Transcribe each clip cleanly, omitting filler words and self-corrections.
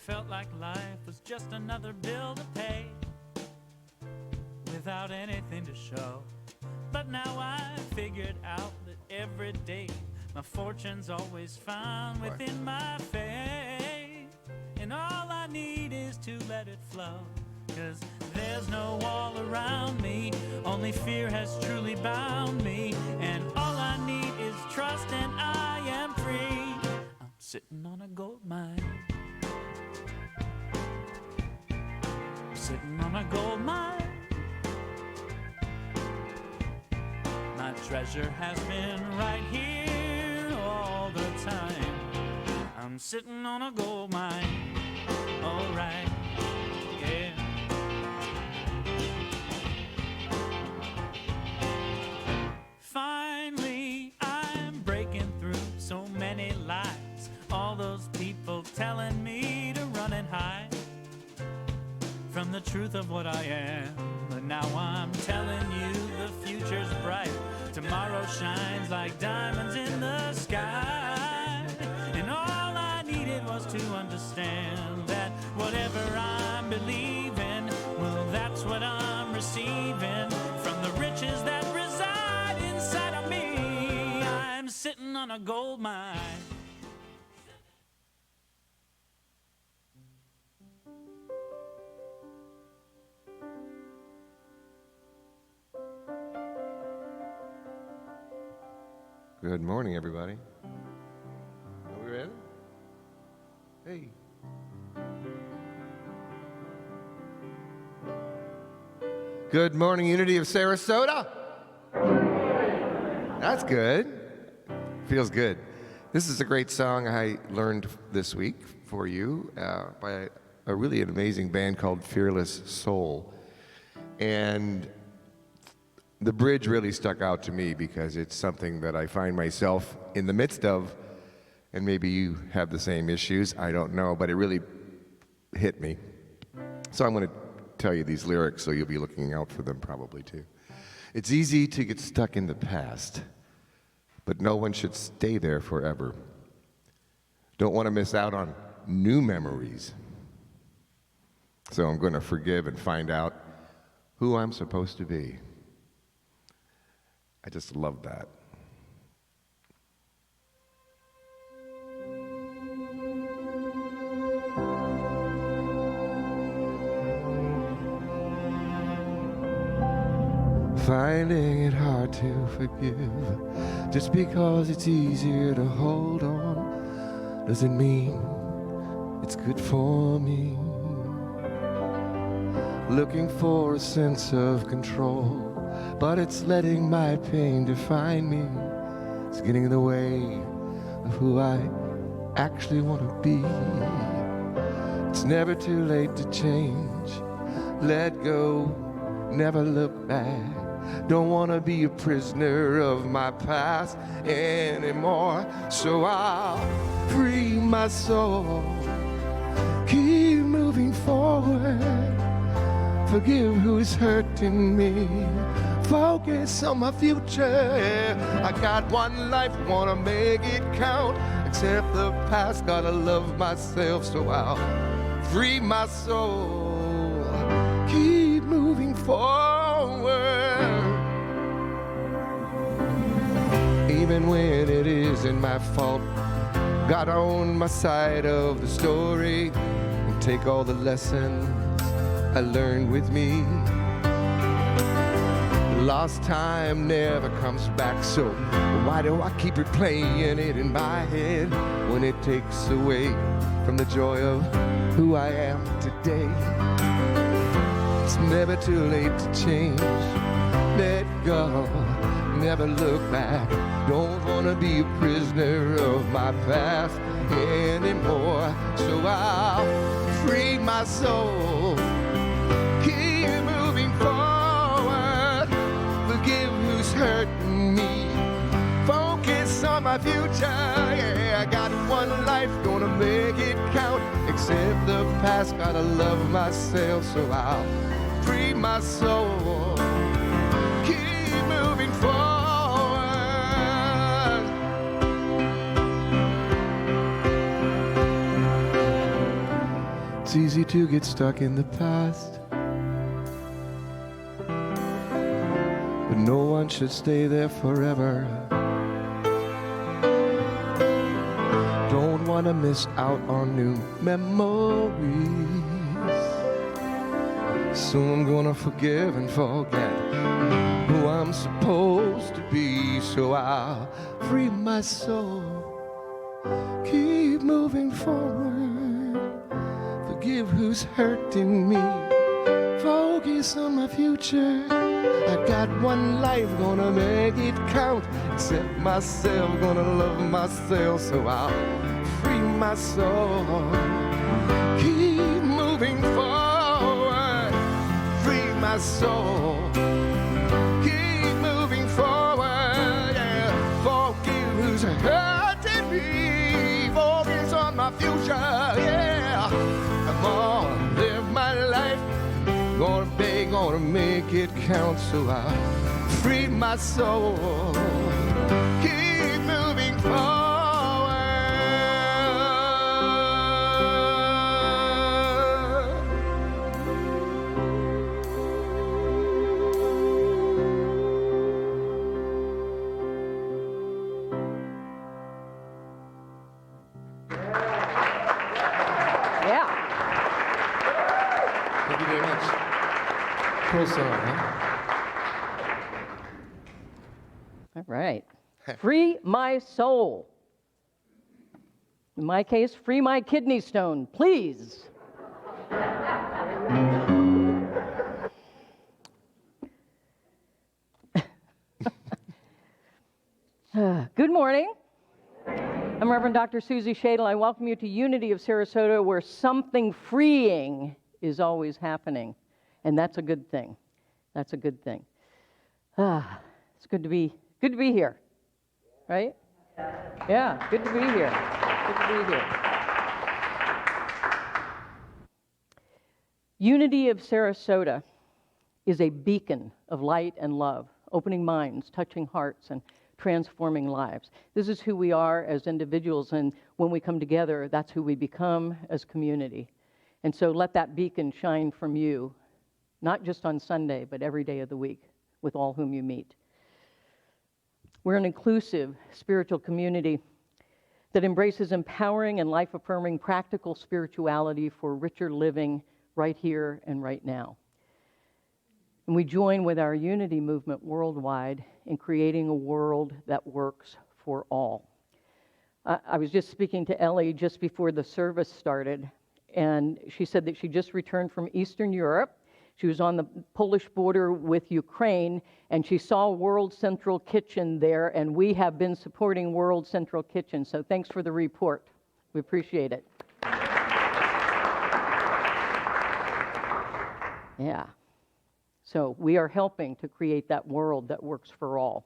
felt like life was just another bill to pay without anything to show. But now I figured out that every day my fortune's always found within my faith, and all I need is to let it flow. 'Cause there's no wall around me, only fear has truly bound me, and all I need is trust and I am free. I'm sitting on a gold mine. I'm sitting on a gold mine. My treasure has been right here all the time. I'm sitting on a gold mine. All right, yeah. Finally, I'm breaking through so many lies. All those people telling me to run and hide from the truth of what I am. But now I'm telling you the future's bright. Tomorrow shines like diamonds in the sky. And all I needed was to understand that whatever I'm believing, well, that's what I'm receiving from the riches that reside inside of me. I'm sitting on a gold mine. Good morning, everybody. Are we ready? Hey. Good morning, Unity of Sarasota. That's good. Feels good. This is a great song I learned this week for you by a really amazing band called Fearless Soul. And the bridge really stuck out to me because it's something that I find myself in the midst of, and maybe you have the same issues, I don't know, but it really hit me. So I'm going to tell you these lyrics so you'll be looking out for them probably too. It's easy to get stuck in the past, but no one should stay there forever. Don't want to miss out on new memories. So I'm going to forgive and find out who I'm supposed to be. I just love that. Finding it hard to forgive just because it's easier to hold on doesn't mean it's good for me. Looking for a sense of control, but it's letting my pain define me. It's getting in the way of who I actually want to be. It's never too late to change. Let go, never look back. Don't want to be a prisoner of my past anymore. So I'll free my soul, keep moving forward. Forgive who's hurting me. Focus on my future. I got one life, wanna make it count. Accept the past, gotta love myself. So I'll free my soul, keep moving forward. Even when it isn't my fault, gotta own my side of the story and take all the lessons I learned with me. Lost time never comes back, so why do I keep replaying it in my head when it takes away from the joy of who I am today? It's never too late to change. Let go, never look back. Don't wanna be a prisoner of my past anymore. So I'll free my soul, keep moving forward. Forgive who's hurting me. Focus on my future. Yeah, I got one life, gonna make it count. Accept the past, gotta love myself. So I'll free my soul, keep moving forward. It's easy to get stuck in the past, but no one should stay there forever. Don't want to miss out on new memories, so I'm gonna forgive and forget who I'm supposed to be. So I'll free my soul, keep moving forward, forgive who's hurting me, focus on my future. I got one life, gonna make it count, accept myself, gonna love myself. So I'll free my soul, keep moving forward, free my soul, keep moving forward, yeah. Forgive who's hurting me, focus on my future, yeah. I'm gonna live my life, gonna beg, gonna make it count. So I'll free my soul, keep moving forward. Thank you very much. Cool song, huh? All right. Free my soul. In my case, free my kidney stone, please. Good morning. I'm Reverend Dr. Susie Shadle. I welcome you to Unity of Sarasota, where something freeing is always happening. And that's a good thing. That's a good thing. It's good to be here. Right? Yeah, good to be here. Good to be here. Unity of Sarasota is a beacon of light and love, opening minds, touching hearts, and transforming lives. This is who we are as individuals, and when we come together, that's who we become as community. And so let that beacon shine from you, not just on Sunday, but every day of the week with all whom you meet. We're an inclusive spiritual community that embraces empowering and life-affirming practical spirituality for richer living right here and right now. And we join with our unity movement worldwide in creating a world that works for all. I was just speaking to Ellie just before the service started, and she said that she just returned from Eastern Europe. She was on the Polish border with Ukraine, and she saw World Central Kitchen there, and we have been supporting World Central Kitchen. So thanks for the report. We appreciate it. Yeah. So we are helping to create that world that works for all.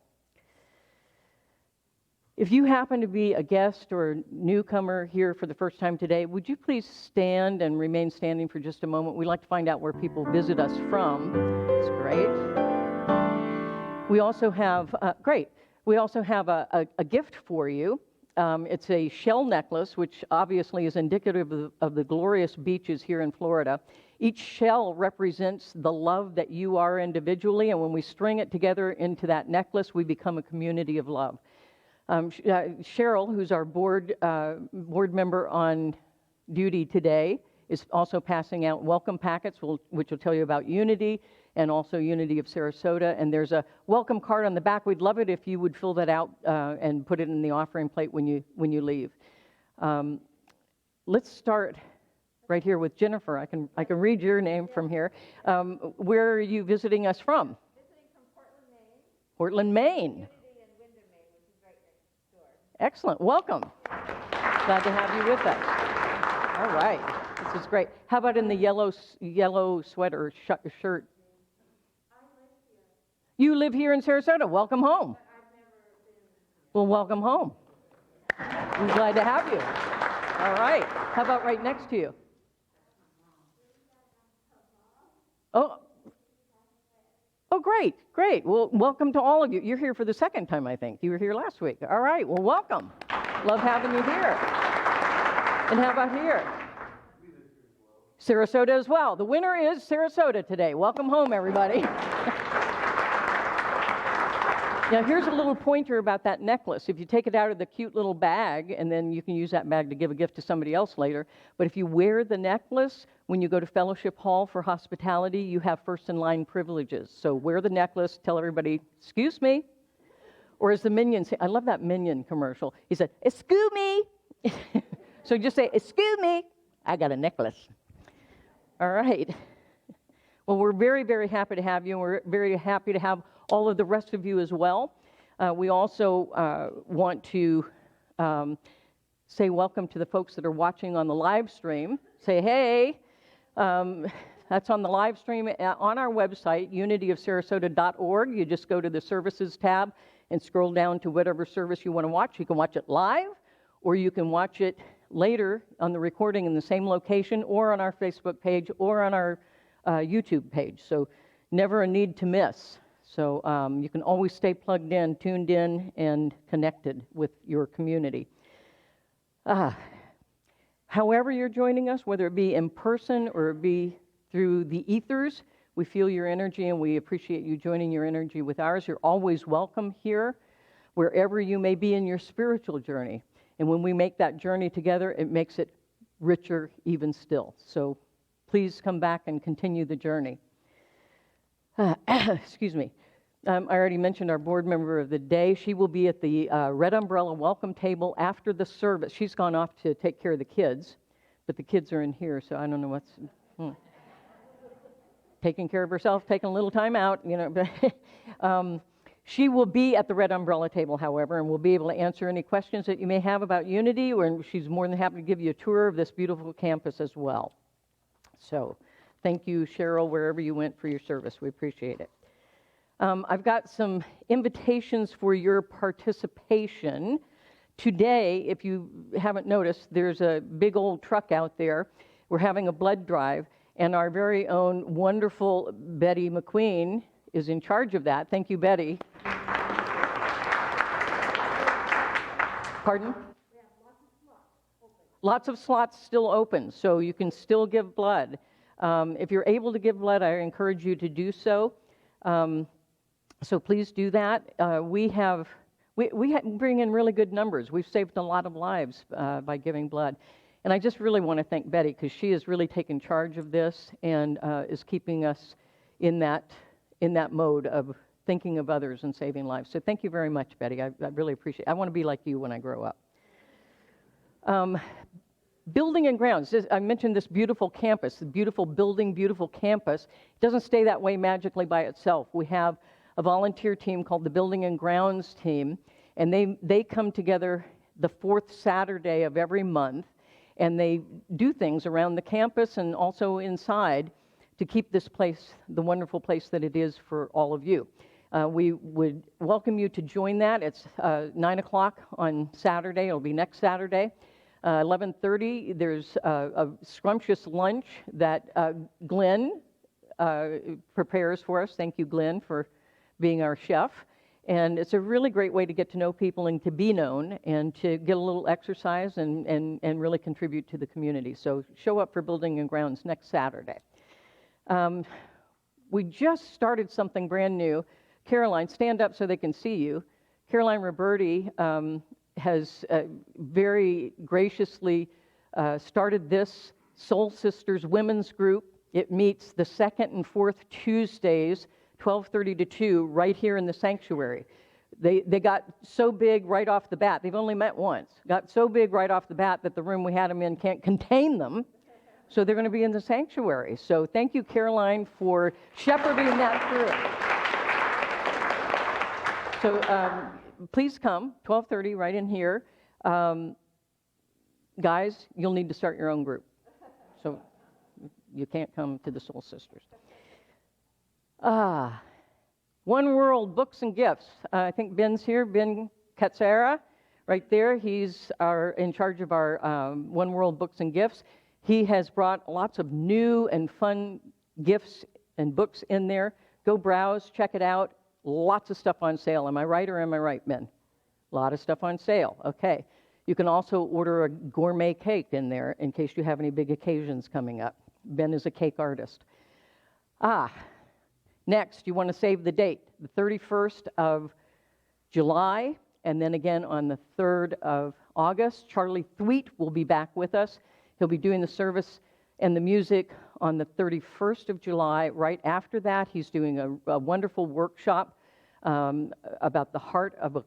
If you happen to be a guest or a newcomer here for the first time today, would you please stand and remain standing for just a moment? We'd like to find out where people visit us from. That's great. We also have, We also have a gift for you. It's a shell necklace, which obviously is indicative of the glorious beaches here in Florida. Each shell represents the love that you are individually, and when we string it together into that necklace, we become a community of love. Cheryl, who's our board member on duty today, is also passing out welcome packets, which will tell you about Unity and also Unity of Sarasota. And there's a welcome card on the back. We'd love it if you would fill that out and put it in the offering plate when you leave. Let's start right here with Jennifer. I can read your name from here. Where are you visiting us from? Visiting from Portland, Maine. Portland, Maine. Unity and Wyndham, Maine, which is right next door. Excellent. Welcome. Glad to have you with us. All right. This is great. How about in the yellow sweater shirt? I live here. You live here in Sarasota. Welcome home. But I've never been here. Well, welcome home. We're glad to have you. All right. How about right next to you? Oh, great. Well, welcome to all of you. You're here for the second time, I think. You were here last week. All right. Well, welcome. Love having you here. And how about here? Sarasota as well. The winner is Sarasota today. Welcome home, everybody. Now, here's a little pointer about that necklace. If you take it out of the cute little bag, and then you can use that bag to give a gift to somebody else later, but if you wear the necklace when you go to Fellowship Hall for hospitality, you have first-in-line privileges. So wear the necklace, tell everybody, excuse me. Or as the Minion say, I love that Minion commercial. He said, excuse me. So just say, excuse me, I got a necklace. All right. Well, we're very, very happy to have you, and we're very happy to have all of the rest of you as well. We also want to say welcome to the folks that are watching on the live stream. Say, hey, that's on the live stream on our website, unityofsarasota.org. You just go to the services tab and scroll down to whatever service you want to watch. You can watch it live, or you can watch it later on the recording in the same location, or on our Facebook page, or on our YouTube page. So never a need to miss. So you can always stay plugged in, tuned in, and connected with your community. However you're joining us, whether it be in person or it be through the ethers, we feel your energy and we appreciate you joining your energy with ours. You're always welcome here, wherever you may be in your spiritual journey. And when we make that journey together, it makes it richer even still. So please come back and continue the journey. Excuse me. I already mentioned our board member of the day. She will be at the Red Umbrella welcome table after the service. She's gone off to take care of the kids, but the kids are in here, so I don't know what's... Taking care of herself, taking a little time out, you know. She will be at the Red Umbrella table, however, and will be able to answer any questions that you may have about Unity, and she's more than happy to give you a tour of this beautiful campus as well. So thank you, Cheryl, wherever you went for your service. We appreciate it. I've got some invitations for your participation. Today, if you haven't noticed, there's a big old truck out there. We're having a blood drive, and our very own wonderful Betty McQueen is in charge of that. Thank you, Betty. Pardon? We have lots of slots open. Lots of slots still open, so you can still give blood. If you're able to give blood, I encourage you to do so. So please do that. We bring in really good numbers. We've saved a lot of lives by giving blood. And I just really want to thank Betty, because she has really taken charge of this and is keeping us in that mode of thinking of others and saving lives. So thank you very much, Betty. I really appreciate it. I want to be like you when I grow up. Building and grounds. I mentioned this beautiful campus, the beautiful building, beautiful campus. It doesn't stay that way magically by itself. We have a volunteer team called the Building and Grounds team, and they come together the fourth Saturday of every month, and they do things around the campus and also inside to keep this place the wonderful place that it is for all of you. We would welcome you to join that. It's 9 o'clock on Saturday. It'll be next Saturday. 11:30, there's a scrumptious lunch that Glenn prepares for us. Thank you, Glenn, for being our chef. And it's a really great way to get to know people and to be known and to get a little exercise and really contribute to the community. So show up for Building and Grounds next Saturday. We just started something brand new. Caroline, stand up so they can see you. Caroline Liberte has very graciously started this Soul Sisters Women's Group. It meets the second and fourth Tuesdays, 12:30 to 2, right here in the sanctuary. They got so big right off the bat. They've only met once. Got so big right off the bat that the room we had them in can't contain them. So they're going to be in the sanctuary. So thank you, Caroline, for shepherding that through. So please come, 12:30, right in here. Guys, you'll need to start your own group. So you can't come to the Soul Sisters. One World Books and Gifts. I think Ben's here, Ben Katsara, right there. He's in charge of our One World Books and Gifts. He has brought lots of new and fun gifts and books in there. Go browse, check it out. Lots of stuff on sale. Am I right or am I right, Ben? A lot of stuff on sale. Okay. You can also order a gourmet cake in there in case you have any big occasions coming up. Ben is a cake artist. Next, you want to save the date, the 31st of July, and then again on the 3rd of August. Charlie Thweet will be back with us. He'll be doing the service and the music on the 31st of July. Right after that, he's doing a wonderful workshop about the heart of the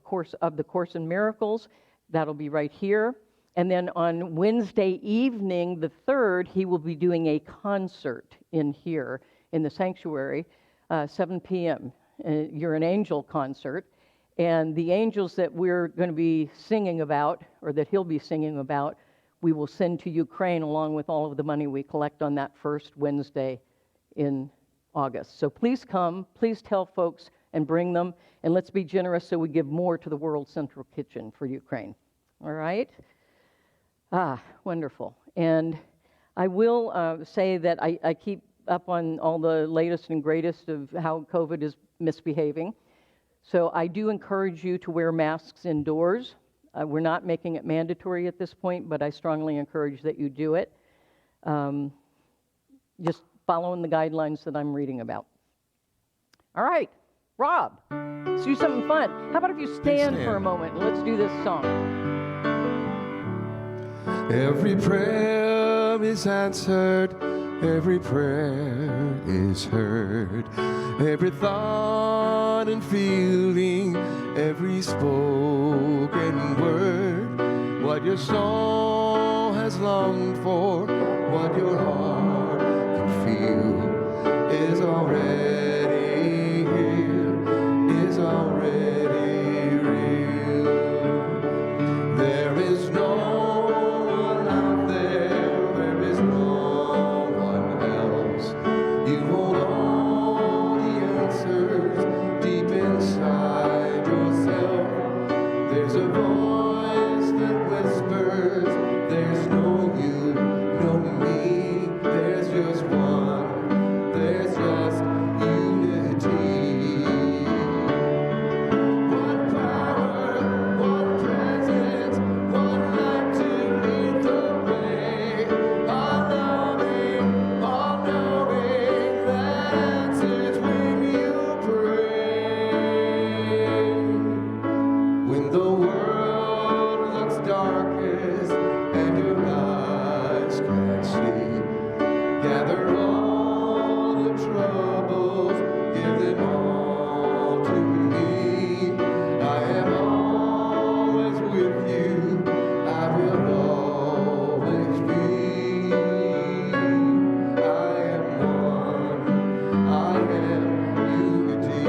Course in Miracles. That'll be right here. And then on Wednesday evening, the 3rd, he will be doing a concert in here in the sanctuary, 7 p.m. You're an angel concert. And the angels that we're going to be singing about, or that he'll be singing about, we will send to Ukraine along with all of the money we collect on that first Wednesday in August. So please come, please tell folks and bring them, and let's be generous so we give more to the World Central Kitchen for Ukraine. All right? Wonderful. And I will say that I keep up on all the latest and greatest of how COVID is misbehaving. So I do encourage you to wear masks indoors. We're not making it mandatory at this point, but I strongly encourage that you do it. Just following the guidelines that I'm reading about. All right, Rob, let's do something fun. How about if you stand for a moment and let's do this song. Every prayer is answered, every prayer is heard, every thought and feeling, every spoken word, what your soul has longed for, what your heart can feel, is already here, is already real. There is no one out there, there is no one else. You hold all the answers deep inside yourself. There's a voice that whispers, there's no you, no me, there's just one, there's just unity. One power, one presence, one light to lead the way. All knowing, that answers when you pray. When the world looks darkest and your eyes can't see, gather all the troubles, give them all to me. I am always with you, I will always be. I am one, I am unity.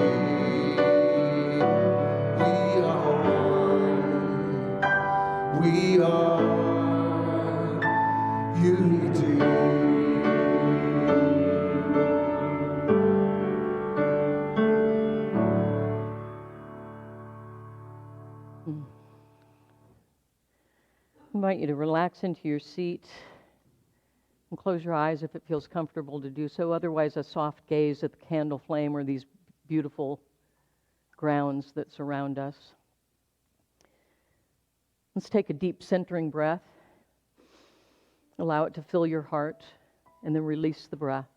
We are one, we are unity. I invite you to relax into your seat and close your eyes if it feels comfortable to do so. Otherwise, a soft gaze at the candle flame or these beautiful grounds that surround us. Let's take a deep centering breath. Allow it to fill your heart, and then release the breath.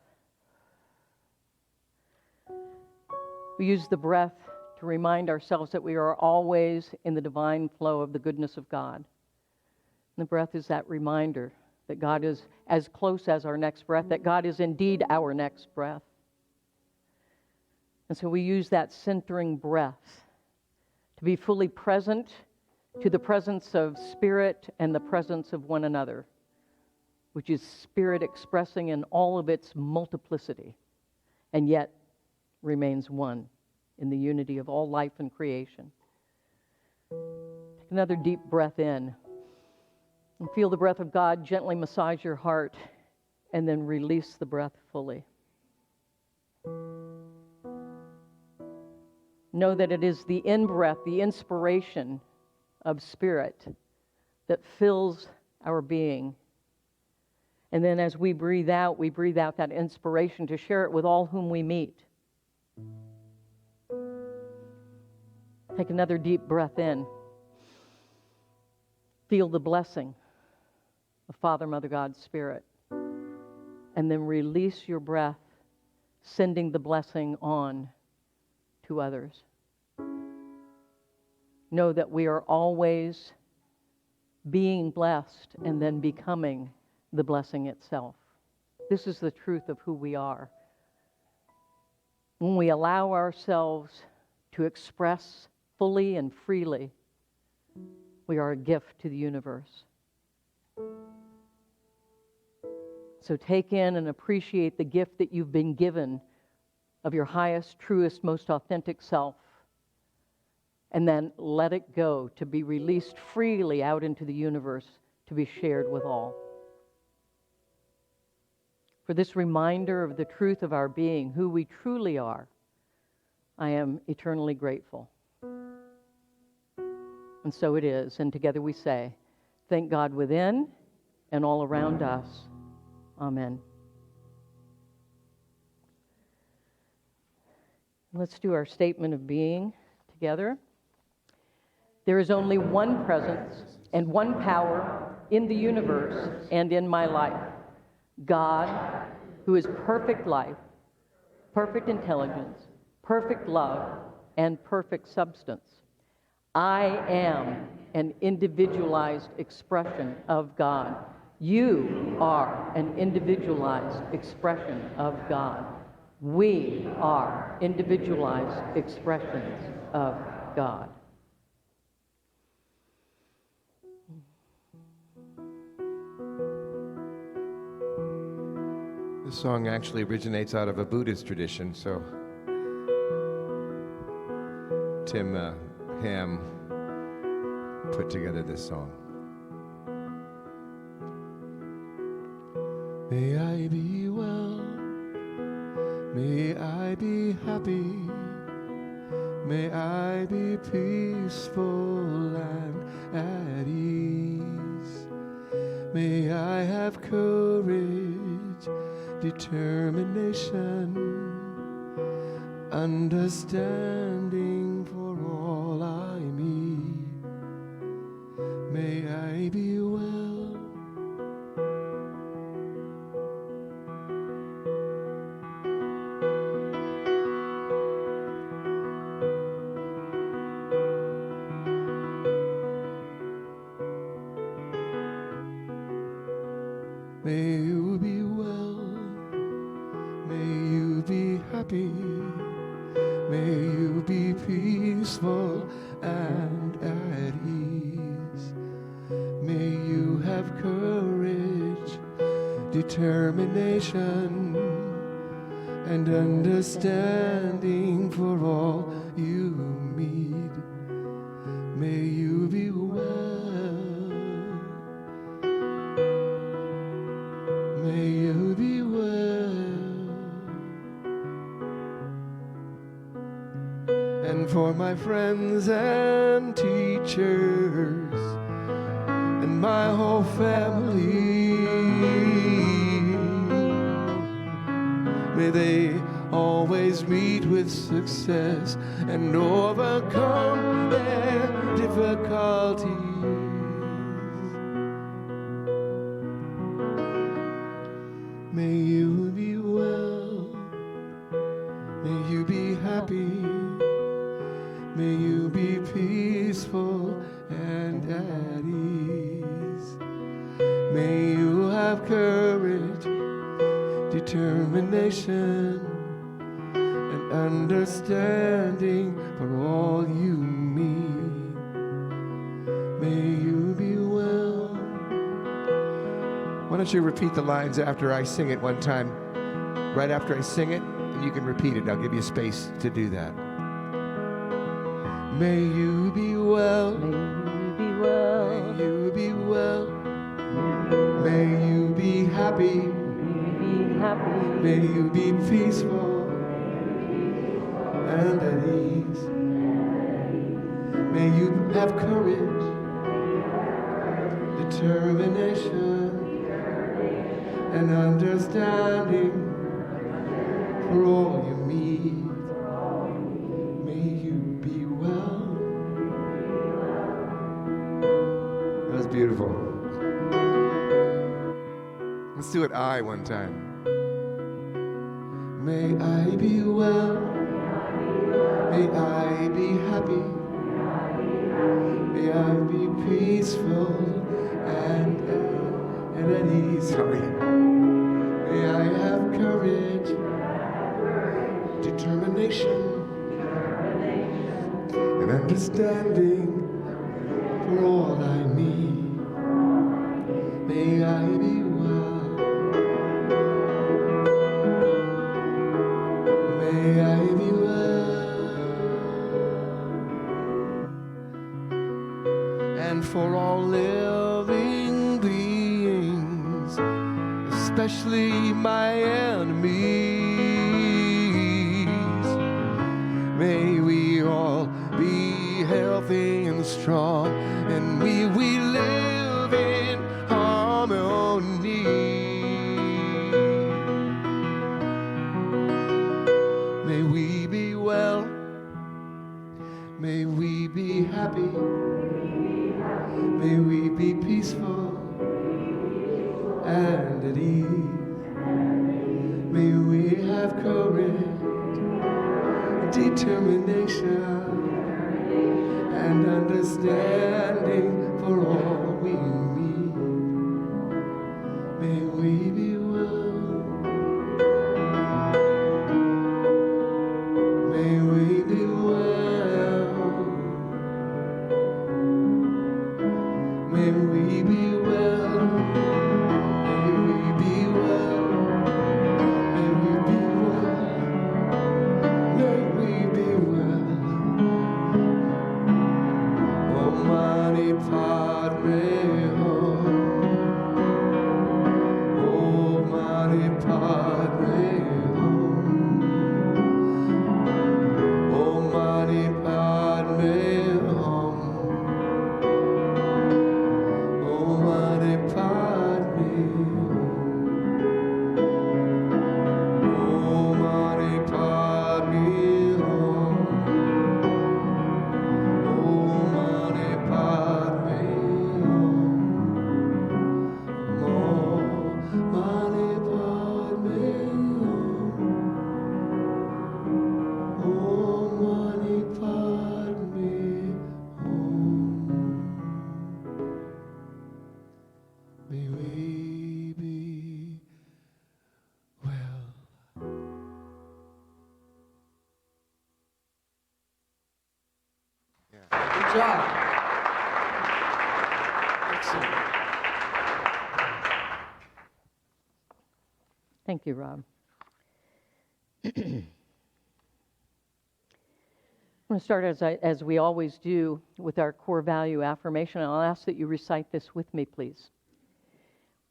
We use the breath to remind ourselves that we are always in the divine flow of the goodness of God. And the breath is that reminder that God is as close as our next breath, that God is indeed our next breath. And so we use that centering breath to be fully present to the presence of Spirit and the presence of one another, which is Spirit expressing in all of its multiplicity, and yet remains one in the unity of all life and creation. Take another deep breath in, and feel the breath of God gently massage your heart, and then release the breath fully. Know that it is the in-breath, the inspiration of Spirit that fills our being. And then as we breathe out that inspiration to share it with all whom we meet. Take another deep breath in. Feel the blessing of Father, Mother, God, Spirit. and then release your breath, sending the blessing on to others. Know that we are always being blessed and then becoming the blessing itself. This is the truth of who we are. When we allow ourselves to express fully and freely, we are a gift to the universe. So take in and appreciate the gift that you've been given of your highest, truest, most authentic self, and then let it go to be released freely out into the universe to be shared with all. For this reminder of the truth of our being, who we truly are, I am eternally grateful. And so it is, and together we say, thank God within and all around us. Amen. Let's do our statement of being together. There is only one presence and one power in the universe and in my life. God, who is perfect life, perfect intelligence, perfect love, and perfect substance. I am an individualized expression of God. You are an individualized expression of God. We are individualized expressions of God. This song actually originates out of a Buddhist tradition, so Tim Ham put together this song. May I be well, may I be happy, may I be peaceful and at ease. May I have courage, determination, understanding for all I meet. May I be well. May you be well, may you be happy, may you be peaceful and at ease. May you have courage, determination, and understanding for all you meet. May you be well. May you be well. And for my friends and teachers and my whole family, may they always meet with success and overcome their difficulties. May you be well, may you be happy, may you be peaceful and at ease. May you have courage, determination, and understanding for all you meet. May you be well. Why don't you repeat the lines after I sing it one time? Right after I sing it, and you can repeat it. I'll give you space to do that. May you be well. May you be well. May you be well. May you be happy. May you be peaceful and at ease. May you have courage, determination, and understanding for all you meet. May you be well. That was beautiful. Let's Let's do it I one time. May I be well. May I be happy. May I be peaceful and at ease. Sorry. May I have courage, determination, and understanding for all I need. May I be well. May I be well. And for all living beings, especially my enemies, may we all be healthy and strong, and we live in harmony. May we be well. May we be happy. May we be peaceful and at ease. May we have courage, determination, and understanding for all we need. May we be well. May we be well. May we be well. May we be well. May we be well. May we be well. Oh, Mani Padme Hum. Oh, Mani Padme Hum. Oh, Mani Padme Hum. Oh, Mani Padme Hum. Oh, Mani Padme Hum. Oh, Mani Padme Hum. Oh, Mani Padme Hum. Oh, Mani Padme Hum. May we be well. Good job. Excellent. Thank you, Rob. I'm going to start as we always do with our core value affirmation. I'll ask that you recite this with me, please.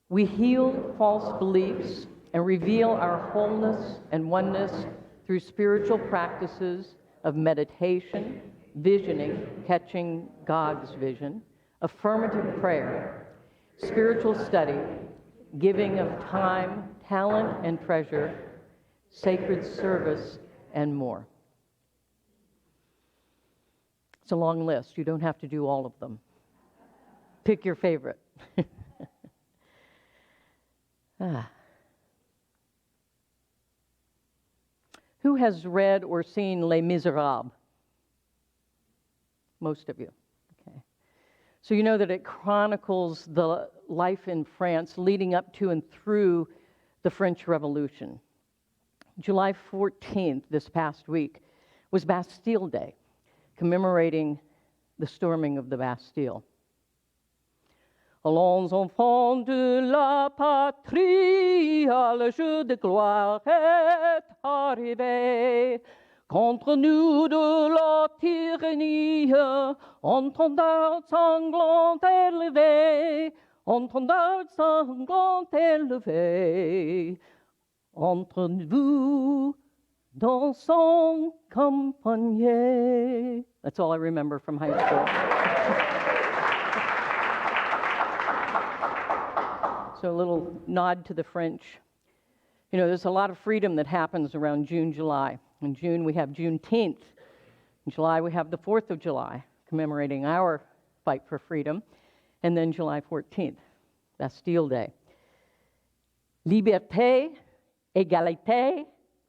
We heal false beliefs and reveal our wholeness and oneness through spiritual practices of meditation, visioning, catching God's vision, affirmative prayer, spiritual study, giving of time, talent, and treasure, sacred service, and more. It's a long list. You don't have to do all of them. Pick your favorite. Who has read or seen Les Miserables? Most of you. Okay. So you know that it chronicles the life in France leading up to and through the French Revolution. July 14th, this past week, was Bastille Day, commemorating the storming of the Bastille. Allons enfants de la patrie, le jour de gloire est arrivé. Contre nous de la tyrannie, entendeurs sanglants élevés, entendeurs sanglants élevés. Entre vous, dansons compagnie. That's all I remember from high school. So a little nod to the French. You know, there's a lot of freedom that happens around June, July. In June, we have Juneteenth. In July, we have the 4th of July, commemorating our fight for freedom. And then July 14th, Bastille Day. Liberte Egalite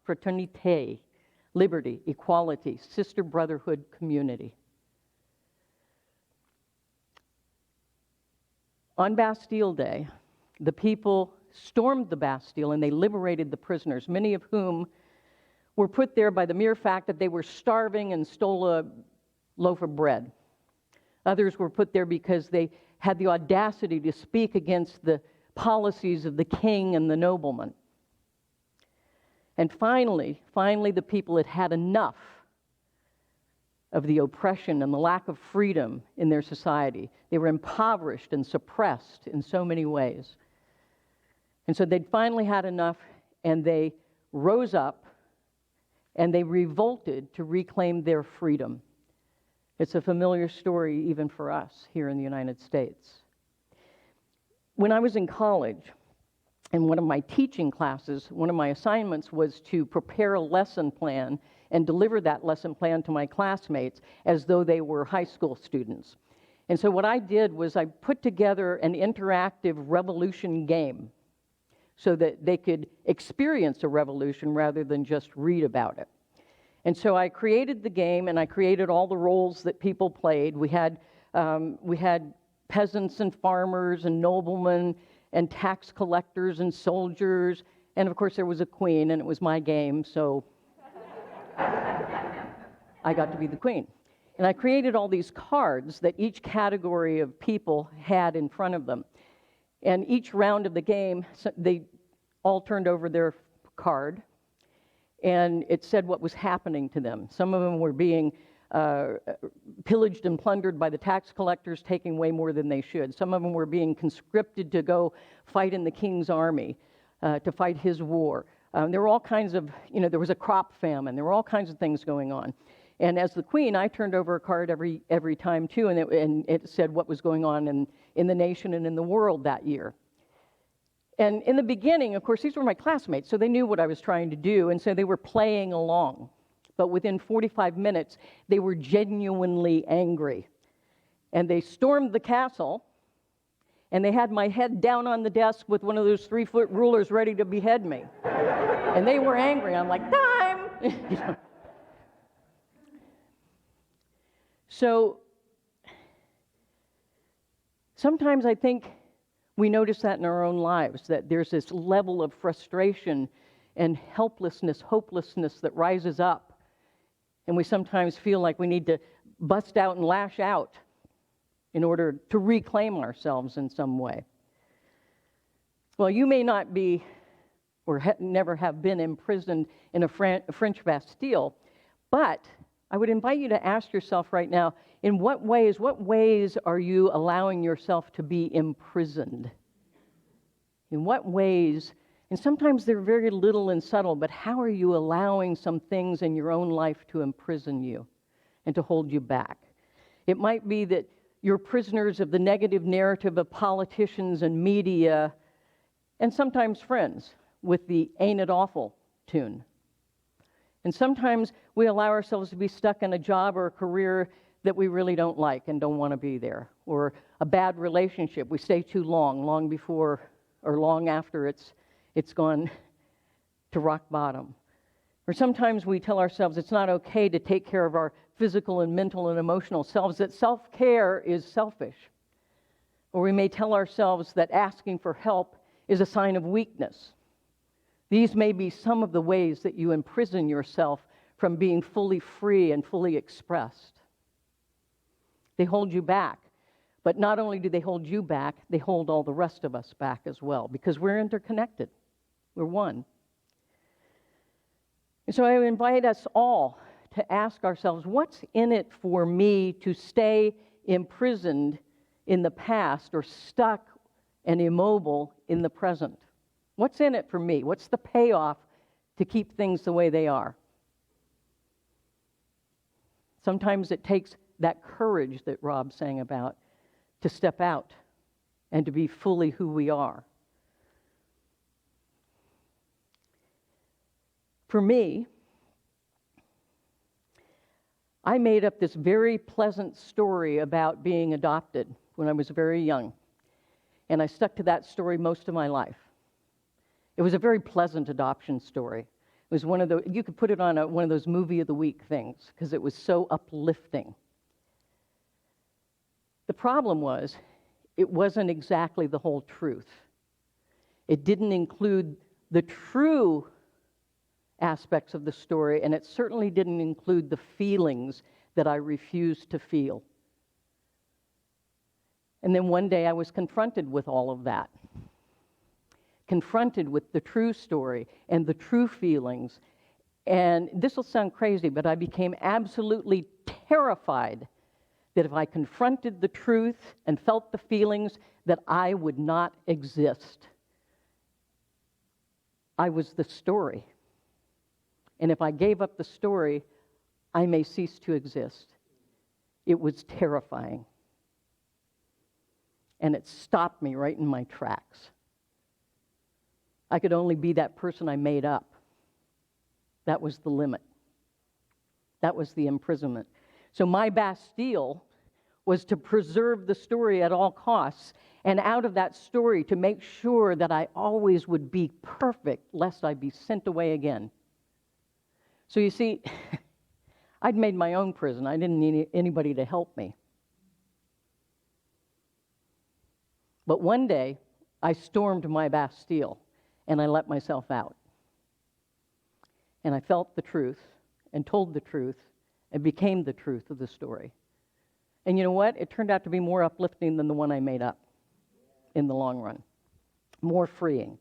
Fraternite. Liberty, equality, sister, brotherhood, community. On Bastille Day, the people stormed the Bastille and they liberated the prisoners, many of whom were put there by the mere fact that they were starving and stole a loaf of bread. Others were put there because they had the audacity to speak against the policies of the king and the nobleman. And finally, the people had had enough of the oppression and the lack of freedom in their society. They were impoverished and suppressed in so many ways. And so they'd finally had enough, and they rose up and they revolted to reclaim their freedom. It's a familiar story even for us here in the United States. When I was in college, in one of my teaching classes, one of my assignments was to prepare a lesson plan and deliver that lesson plan to my classmates as though they were high school students. And so what I did was I put together an interactive revolution game so that they could experience a revolution rather than just read about it. And so I created the game, and I created all the roles that people played. We had peasants and farmers and noblemen and tax collectors and soldiers, and of course there was a queen, and it was my game, so I got to be the queen. And I created all these cards that each category of people had in front of them. And each round of the game, they all turned over their card, and it said what was happening to them. Some of them were being pillaged and plundered by the tax collectors, taking way more than they should. Some of them were being conscripted to go fight in the king's army, to fight his war. There were all kinds of, there was a crop famine. There were all kinds of things going on. And as the queen, I turned over a card every time too, and it said what was going on in the nation and in the world that year. And in the beginning, of course, these were my classmates, so they knew what I was trying to do, and so they were playing along. But within 45 minutes, they were genuinely angry. And they stormed the castle, and they had my head down on the desk with one of those 3-foot rulers ready to behead me. And they were angry. I'm like, time! So sometimes I think we notice that in our own lives, that there's this level of frustration and helplessness, hopelessness that rises up. And we sometimes feel like we need to bust out and lash out in order to reclaim ourselves in some way. Well, you may not be or never have been imprisoned in a French Bastille, but I would invite you to ask yourself right now, in what ways are you allowing yourself to be imprisoned? In what ways? And sometimes they're very little and subtle, but how are you allowing some things in your own life to imprison you and to hold you back? It might be that you're prisoners of the negative narrative of politicians and media, and sometimes friends with the "ain't it awful" tune. And sometimes we allow ourselves to be stuck in a job or a career that we really don't like and don't want to be there, or a bad relationship. We stay too long before or long after it's gone to rock bottom. Or sometimes we tell ourselves it's not okay to take care of our physical and mental and emotional selves, that self-care is selfish. Or we may tell ourselves that asking for help is a sign of weakness. These may be some of the ways that you imprison yourself from being fully free and fully expressed. They hold you back. But not only do they hold you back, they hold all the rest of us back as well, because we're interconnected. We're one. And so I invite us all to ask ourselves, what's in it for me to stay imprisoned in the past or stuck and immobile in the present? What's in it for me? What's the payoff to keep things the way they are? Sometimes it takes that courage that Rob sang about to step out and to be fully who we are. For me, I made up this very pleasant story about being adopted when I was very young, and I stuck to that story most of my life. It was a very pleasant adoption story. It was one of the, you could put it on one of those movie of the week things because it was so uplifting. The problem was, it wasn't exactly the whole truth. It didn't include the true aspects of the story, and it certainly didn't include the feelings that I refused to feel. And then one day I was confronted with all of that. Confronted with the true story and the true feelings. And this will sound crazy, but I became absolutely terrified that if I confronted the truth and felt the feelings, that I would not exist. I was the story. And if I gave up the story, I may cease to exist. It was terrifying. And it stopped me right in my tracks. I could only be that person I made up. That was the limit. That was the imprisonment. So my Bastille was to preserve the story at all costs, and out of that story to make sure that I always would be perfect, lest I be sent away again. So you see, I'd made my own prison. I didn't need anybody to help me. But one day, I stormed my Bastille, and I let myself out. And I felt the truth, and told the truth, and became the truth of the story. And you know what? It turned out to be more uplifting than the one I made up in the long run. More freeing.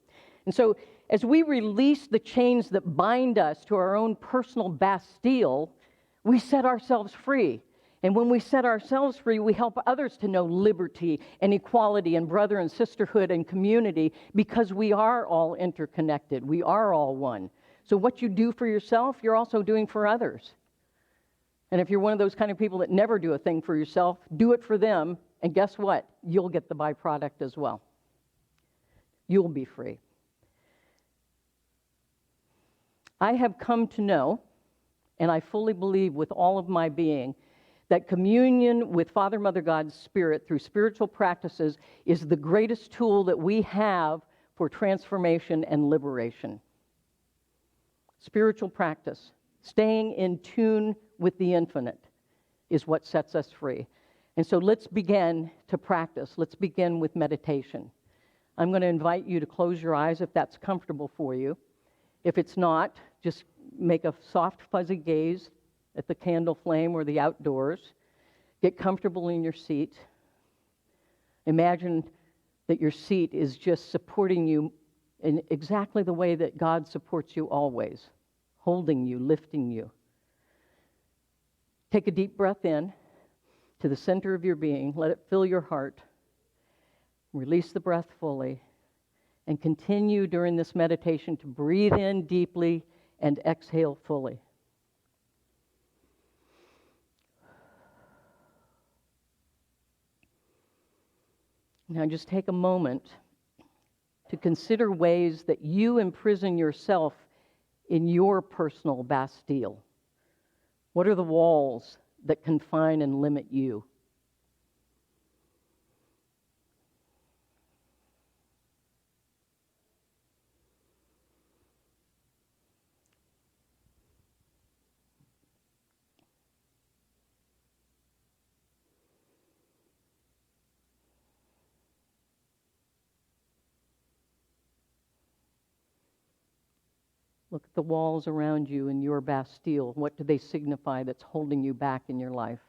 And so, as we release the chains that bind us to our own personal Bastille, we set ourselves free. And when we set ourselves free, we help others to know liberty and equality and brother and sisterhood and community, because we are all interconnected. We are all one. So what you do for yourself, you're also doing for others. And if you're one of those kind of people that never do a thing for yourself, do it for them, and guess what? You'll get the byproduct as well. You'll be free. I have come to know, and I fully believe with all of my being, that communion with Father, Mother, God's Spirit through spiritual practices is the greatest tool that we have for transformation and liberation. Spiritual practice, staying in tune with the infinite, is what sets us free. And so let's begin to practice. Let's begin with meditation. I'm going to invite you to close your eyes if that's comfortable for you. If it's not, just make a soft, fuzzy gaze at the candle flame or the outdoors. Get comfortable in your seat. Imagine that your seat is just supporting you in exactly the way that God supports you always, holding you, lifting you. Take a deep breath in to the center of your being. Let it fill your heart. Release the breath fully. And continue during this meditation to breathe in deeply and exhale fully. Now just take a moment to consider ways that you imprison yourself in your personal Bastille. What are the walls that confine and limit you? Look at the walls around you in your Bastille. What do they signify that's holding you back in your life?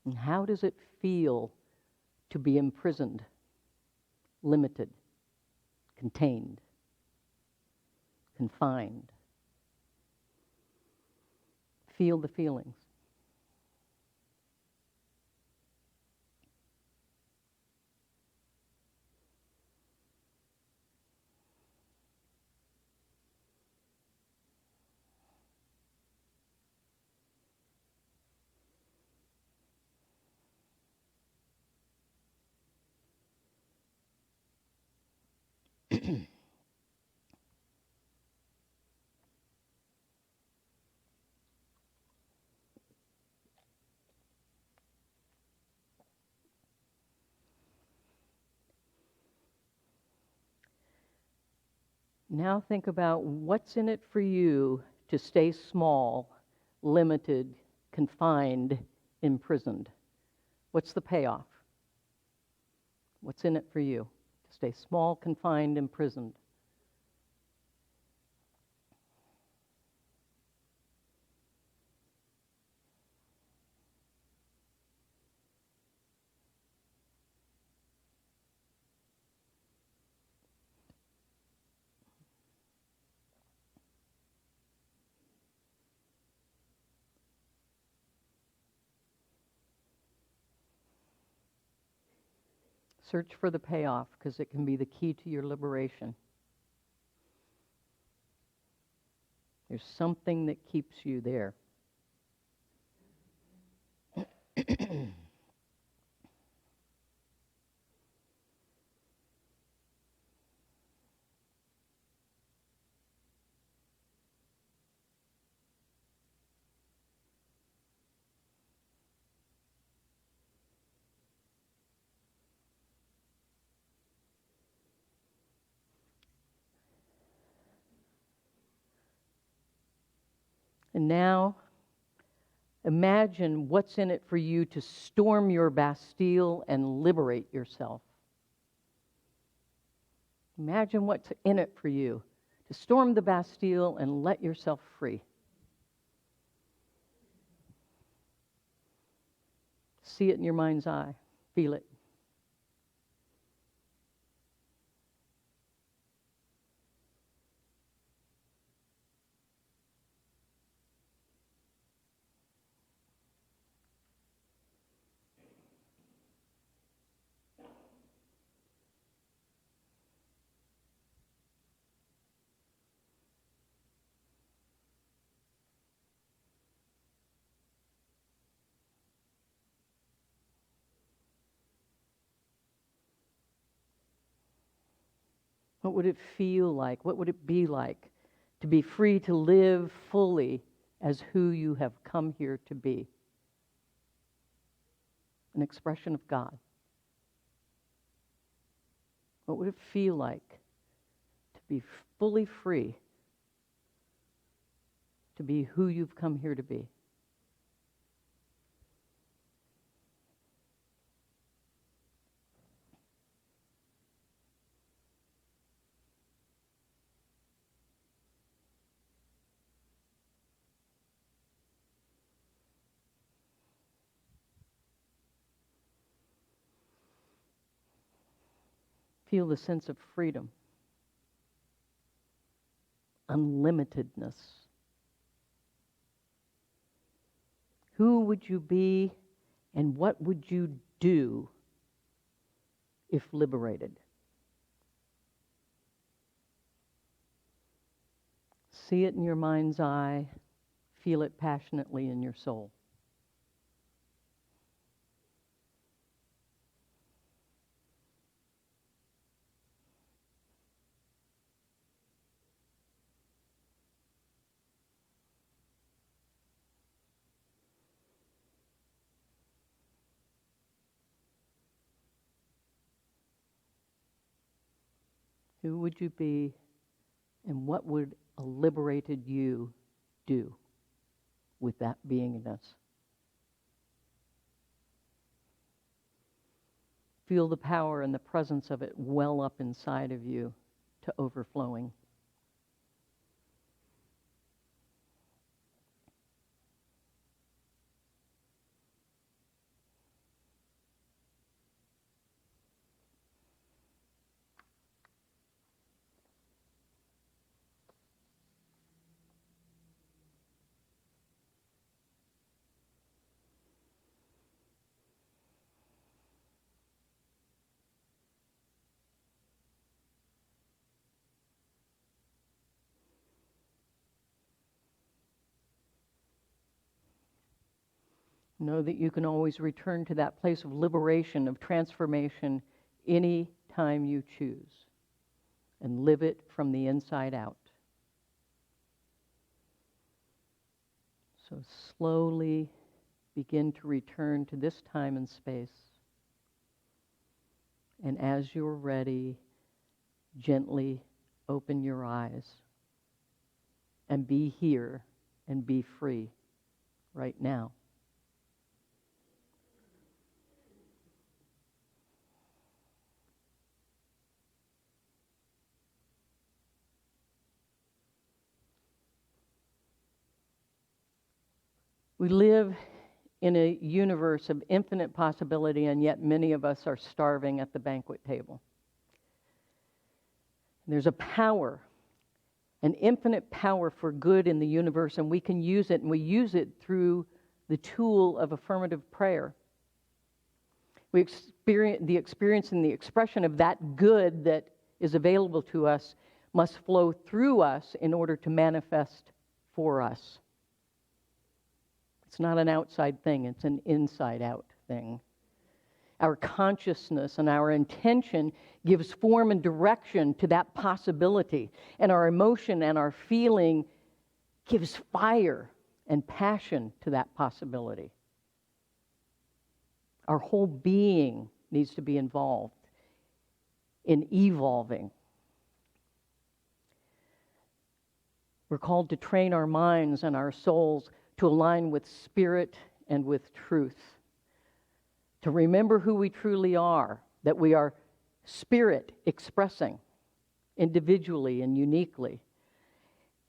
And how does it feel to be imprisoned, limited, contained, confined? Feel the feelings. Now think about what's in it for you to stay small, limited, confined, imprisoned. What's the payoff? What's in it for you to stay small, confined, imprisoned? Search for the payoff, because it can be the key to your liberation. There's something that keeps you there. And now, imagine what's in it for you to storm your Bastille and liberate yourself. Imagine what's in it for you to storm the Bastille and let yourself free. See it in your mind's eye. Feel it. What would it feel like? What would it be like to be free to live fully as who you have come here to be? An expression of God. What would it feel like to be fully free to be who you've come here to be? Feel the sense of freedom, unlimitedness. Who would you be and what would you do if liberated? See it in your mind's eye, feel it passionately in your soul. Who would you be, and what would a liberated you do with that beingness? Feel the power and the presence of it well up inside of you to overflowing. Know that you can always return to that place of liberation, of transformation, any time you choose, and live it from the inside out. So slowly begin to return to this time and space. And as you're ready, gently open your eyes and be here and be free right now. We live in a universe of infinite possibility, and yet many of us are starving at the banquet table. There's a power, an infinite power for good in the universe, and we can use it, and we use it through the tool of affirmative prayer. We experience the experience and the expression of that good that is available to us must flow through us in order to manifest for us. It's not an outside thing, it's an inside-out thing. Our consciousness and our intention gives form and direction to that possibility, and our emotion and our feeling gives fire and passion to that possibility. Our whole being needs to be involved in evolving. We're called to train our minds and our souls to align with spirit and with truth, to remember who we truly are, that we are spirit expressing individually and uniquely,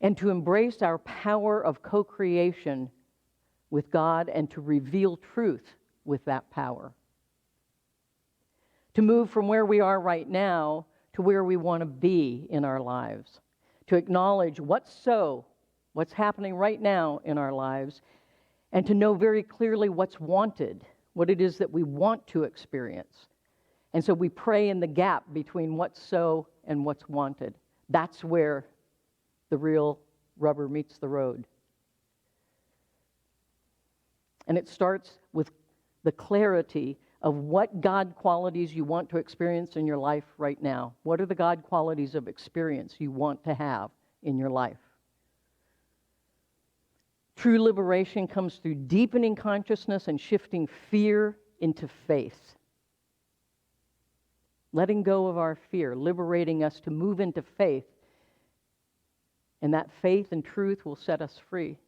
and to embrace our power of co-creation with God and to reveal truth with that power. To move from where we are right now to where we want to be in our lives, to acknowledge what's happening right now in our lives, and to know very clearly what's wanted, what it is that we want to experience. And so we pray in the gap between what's so and what's wanted. That's where the real rubber meets the road. And it starts with the clarity of what God qualities you want to experience in your life right now. What are the God qualities of experience you want to have in your life? True liberation comes through deepening consciousness and shifting fear into faith. Letting go of our fear, liberating us to move into faith. And that faith and truth will set us free.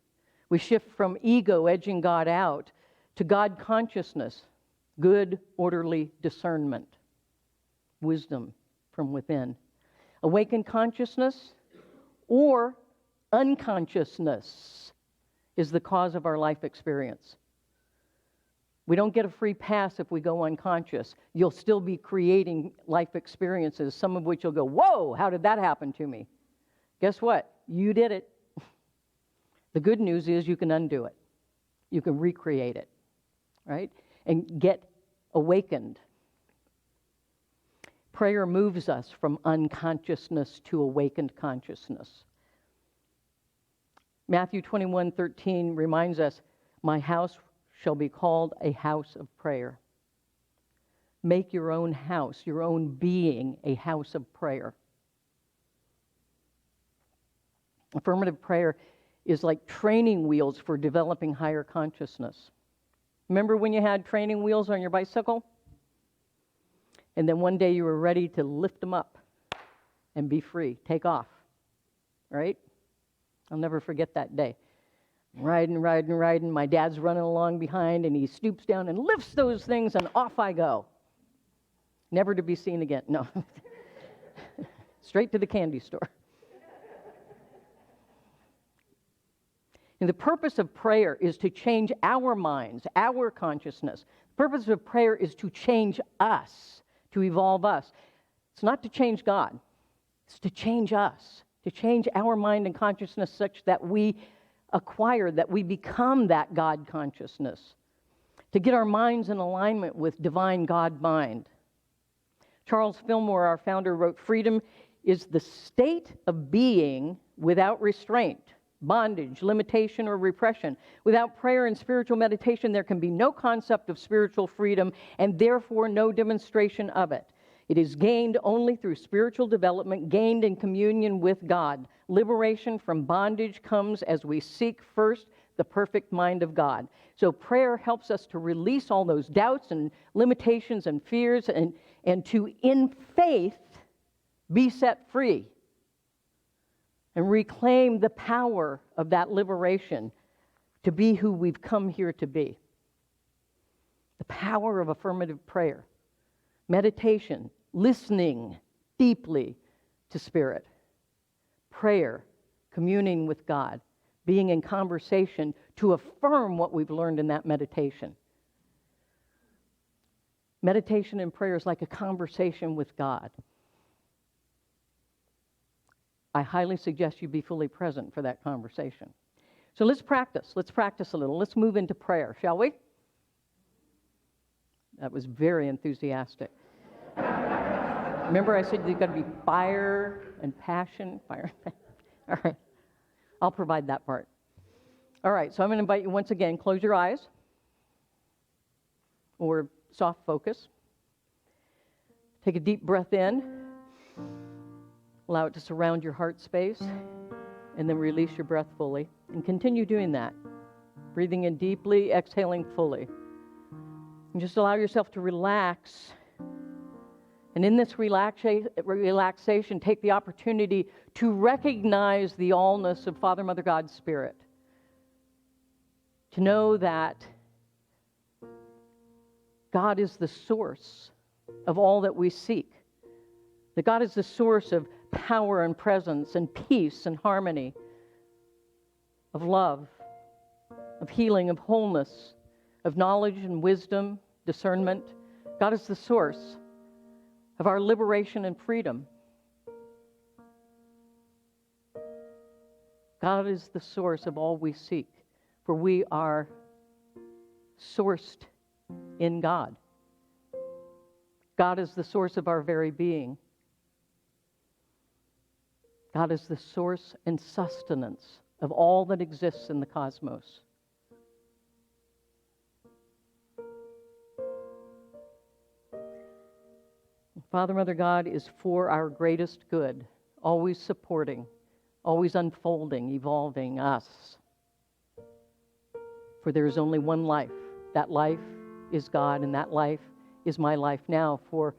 We shift from ego edging God out to God consciousness, good, orderly discernment, wisdom from within. Awakened consciousness or unconsciousness is the cause of our life experience. We don't get a free pass if we go unconscious. You'll still be creating life experiences, some of which you'll go, whoa, how did that happen to me? Guess what? You did it. The good news is you can undo it. You can recreate it, right? And get awakened. Prayer moves us from unconsciousness to awakened consciousness. Matthew 21:13 reminds us, my house shall be called a house of prayer. Make your own house, your own being, a house of prayer. Affirmative prayer is like training wheels for developing higher consciousness. Remember when you had training wheels on your bicycle? And then one day you were ready to lift them up and be free, take off, right? I'll never forget that day. Riding. My dad's running along behind, and he stoops down and lifts those things, and off I go. Never to be seen again. No. Straight to the candy store. And the purpose of prayer is to change our minds, our consciousness. The purpose of prayer is to change us, to evolve us. It's not to change God. It's to change us, to change our mind and consciousness such that we acquire, that we become that God consciousness, to get our minds in alignment with divine God mind. Charles Fillmore, our founder, wrote, freedom is the state of being without restraint, bondage, limitation, or repression. Without prayer and spiritual meditation, there can be no concept of spiritual freedom and therefore no demonstration of it. It is gained only through spiritual development, gained in communion with God. Liberation from bondage comes as we seek first the perfect mind of God. So prayer helps us to release all those doubts and limitations and fears and to, in faith, be set free and reclaim the power of that liberation to be who we've come here to be. The power of affirmative prayer, meditation, listening deeply to Spirit, prayer, communing with God, being in conversation to affirm what we've learned in that meditation. Meditation and prayer is like a conversation with God. I highly suggest you be fully present for that conversation. So let's practice. Let's practice a little. Let's move into prayer, shall we? That was very enthusiastic. Remember I said there's got to be fire and passion? Fire. All right. I'll provide that part. All right, so I'm going to invite you once again, close your eyes or soft focus. Take a deep breath in. Allow it to surround your heart space, and then release your breath fully. And continue doing that. Breathing in deeply, exhaling fully. And just allow yourself to relax. And in this relaxation, take the opportunity to recognize the allness of Father, Mother, God, Spirit. To know that God is the source of all that we seek. That God is the source of power and presence and peace and harmony, of love, of healing, of wholeness, of knowledge and wisdom, discernment. God is the source of our liberation and freedom. God is the source of all we seek, for we are sourced in God. God is the source of our very being. God is the source and sustenance of all that exists in the cosmos. Father, Mother, God is for our greatest good, always supporting, always unfolding, evolving us. For there is only one life. That life is God, and that life is my life now. For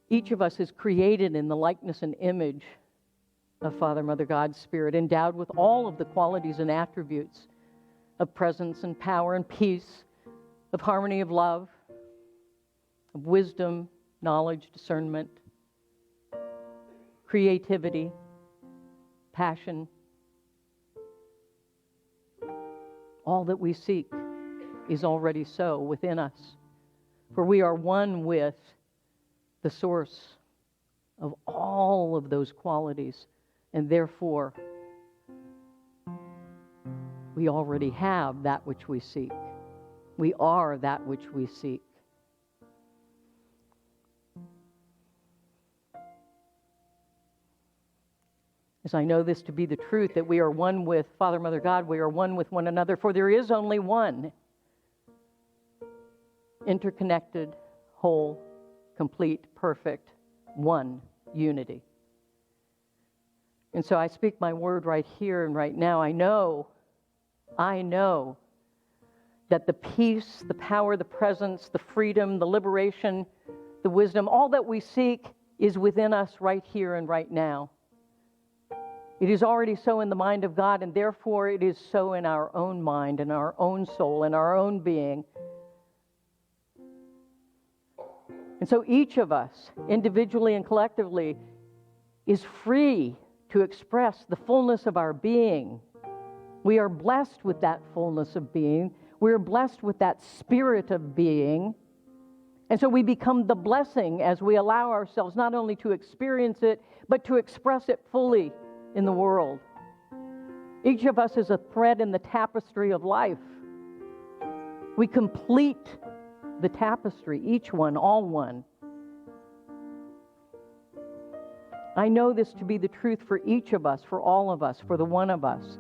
each of us is created in the likeness and image of Father, Mother, God, Spirit, endowed with all of the qualities and attributes of presence and power and peace, of harmony, of love, of wisdom, knowledge, discernment, creativity, passion. All that we seek is already so within us. For we are one with the source of all of those qualities, and therefore we already have that which we seek. We are that which we seek. As I know this to be the truth, that we are one with Father, Mother, God, we are one with one another, for there is only one. Interconnected, whole, complete, perfect, one unity. And so I speak my word right here and right now. I know that the peace, the power, the presence, the freedom, the liberation, the wisdom, all that we seek is within us right here and right now. It is already so in the mind of God, and therefore it is so in our own mind, and our own soul, and our own being. And so each of us, individually and collectively, is free to express the fullness of our being. We are blessed with that fullness of being. We are blessed with that spirit of being. And so we become the blessing as we allow ourselves not only to experience it, but to express it fully in the world. Each of us is a thread in the tapestry of life. We complete the tapestry, each one, all one. I know this to be the truth for each of us, for all of us, for the one of us,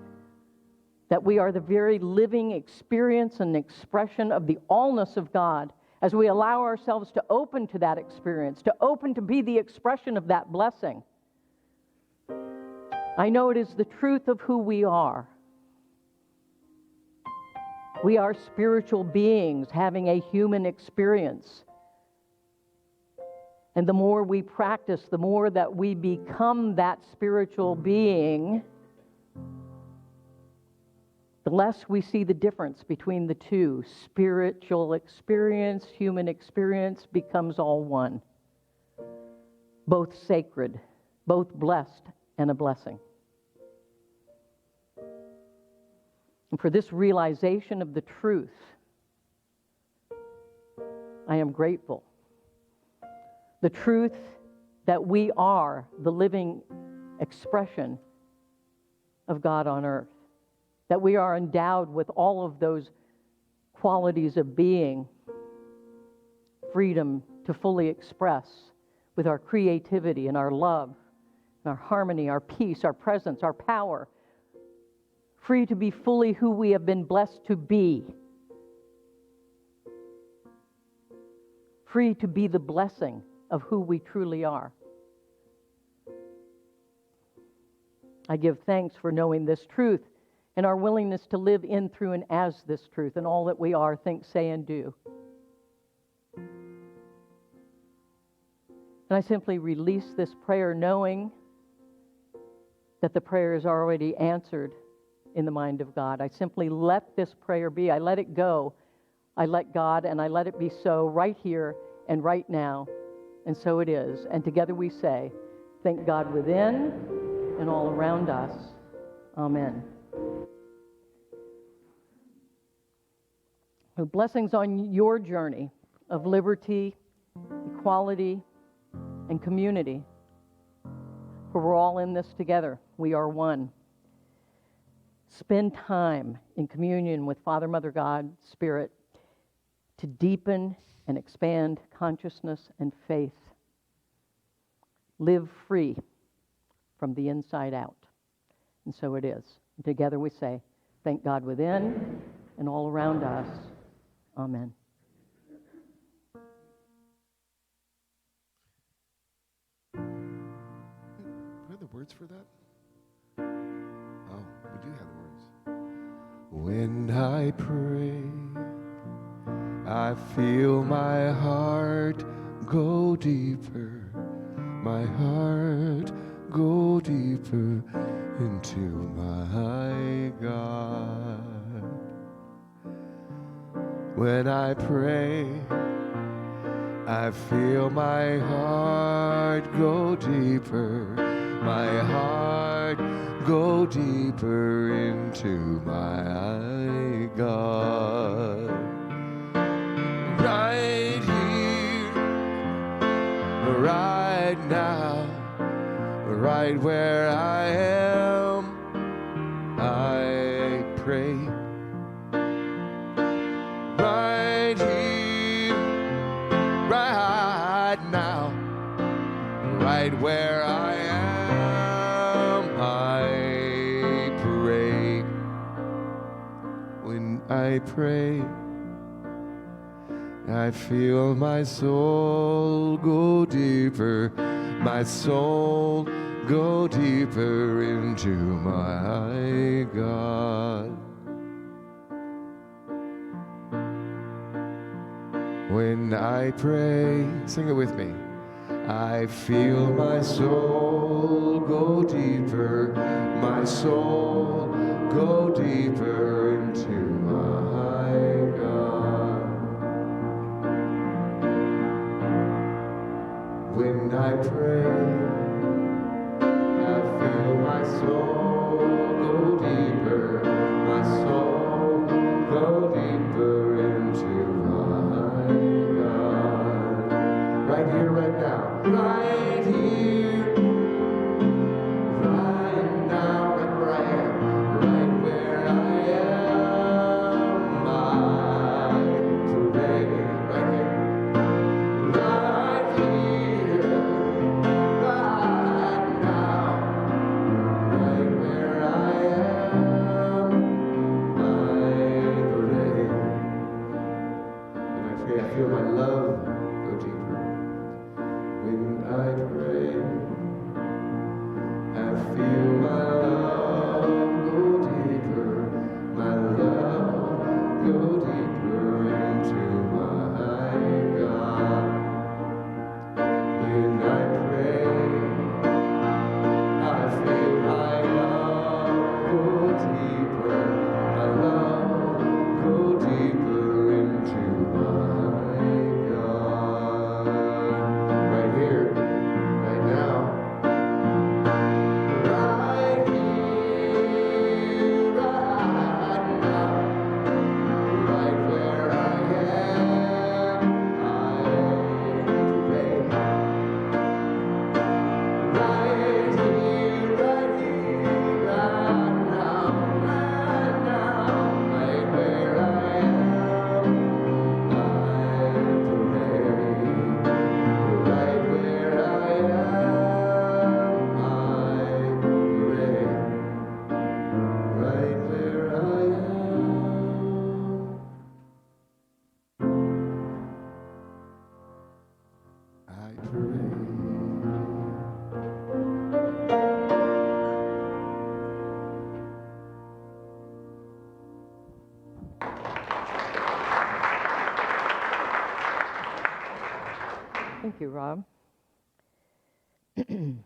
that we are the very living experience and expression of the allness of God as we allow ourselves to open to that experience, to open to be the expression of that blessing. I know it is the truth of who we are. We are spiritual beings having a human experience. And the more we practice, the more that we become that spiritual being, the less we see the difference between the two. Spiritual experience, human experience becomes all one. Both sacred, both blessed and a blessing. And for this realization of the truth, I am grateful. The truth that we are the living expression of God on earth. That we are endowed with all of those qualities of being, freedom to fully express with our creativity and our love, and our harmony, our peace, our presence, our power, free to be fully who we have been blessed to be, free to be the blessing of who we truly are. I give thanks for knowing this truth and our willingness to live in, through, and as this truth in all that we are, think, say, and do. And I simply release this prayer knowing that the prayer is already answered in the mind of God. I simply let this prayer be. I let it go. I let God, and I let it be so right here and right now. And so it is. And together we say, thank God within and all around us. Amen. Blessings on your journey of liberty, equality, and community. For we're all in this together. We are one. Spend time in communion with Father, Mother, God, Spirit to deepen and expand consciousness and faith. Live free from the inside out. And so it is. And together we say, thank God within and all around us. Amen. What are the words for that? Oh, we do have the words. When I pray, I feel my heart go deeper, my heart go deeper into my God. When I pray, I feel my heart go deeper, my heart go deeper into my God. Right here, right now, right where I am, I pray. Right here, right now, right where I am, I pray. When I pray, I feel my soul go deeper, my soul go deeper into my God. When I pray, sing it with me. I feel my soul go deeper, my soul go deeper into my God. When I pray, I feel my soul go deeper, my soul go deeper into my God. Right here, right now, right here, right now, right where I am, right where I am, I pray. Right here, right here, right now, right where I am, I pray. When I pray, I feel my love go deeper. When I pray, I feel my love go deeper, my love go deeper into my God. Thank you, Rob. Do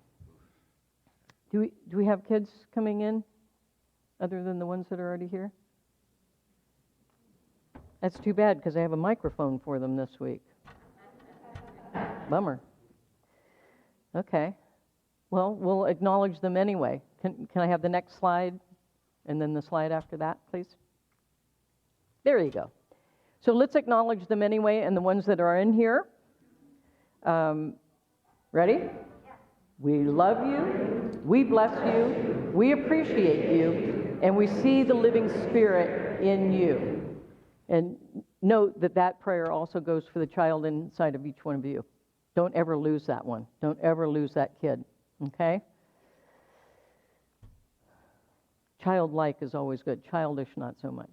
we have kids coming in other than the ones that are already here? That's too bad because I have a microphone for them this week. Bummer. Okay. Well, we'll acknowledge them anyway. Can I have the next slide and then the slide after that, please? There you go. So let's acknowledge them anyway, and the ones that are in here. Ready? We love you, we bless you, we appreciate you, and we see the living Spirit in you. And note that that prayer also goes for the child inside of each one of you. Don't ever lose that one. Don't ever lose that kid, okay? Childlike is always good. Childish, not so much.